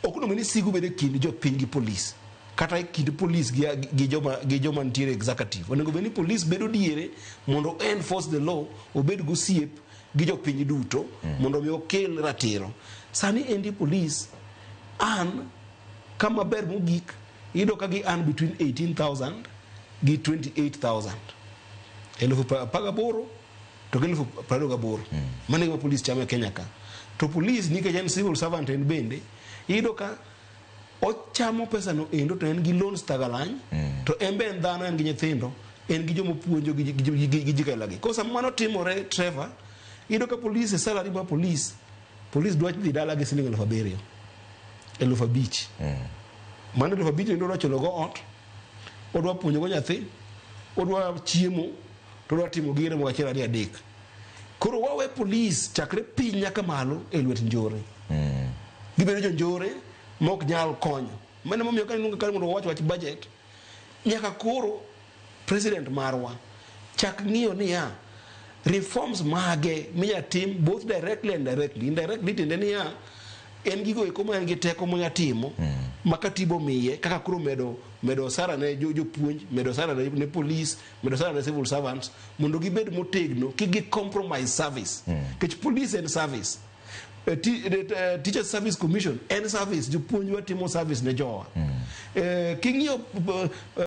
okuno meni sigu bede kindi jo pingi police kata kindi police gi joma ntiere executive onego beni police bedo diere mondo enforce the law obed go siep gi jo piny duto mondo mi okel ratiro. Sani endi police an kama ber mogik ido ka gi an between 18,000 gi 28,000 18,000 to 28,000 mane ma police chama Kenya ka. To police ni ke civil servant en bende ido ka ochamo pesa no endo to en gi loans tagalany to embe en dhano en gi nyithindo en gi jomo puonjo gi jikelagi kosa mano timore Trevor ido ka police salary ba police dwa dhi dala gi siling 7,000 5,000 mano 5,000 ndo racholo go ot odwa puonjo go nyathi odwa chiemo to odwa timo gire mo achiel adek koro wawe police chakre piny nyaka malo e lwet njore gibedo jo njore mok nyal konyo mane momiyo ka nunga mondo wach budget nyaka koro president marwa chak ng'iyo niya reforms mage minya tim both directly and indirectly tinde niya en gigo eko ma en gi teko monya timo makatibo miye kaka kuro medo sara ne jopuonj medo sara ne police medo sara ne civil servants mondo gibed motegno ki compromise service kech police and service teacher service commission and service jopuonj watimo service ne jowa king'iyo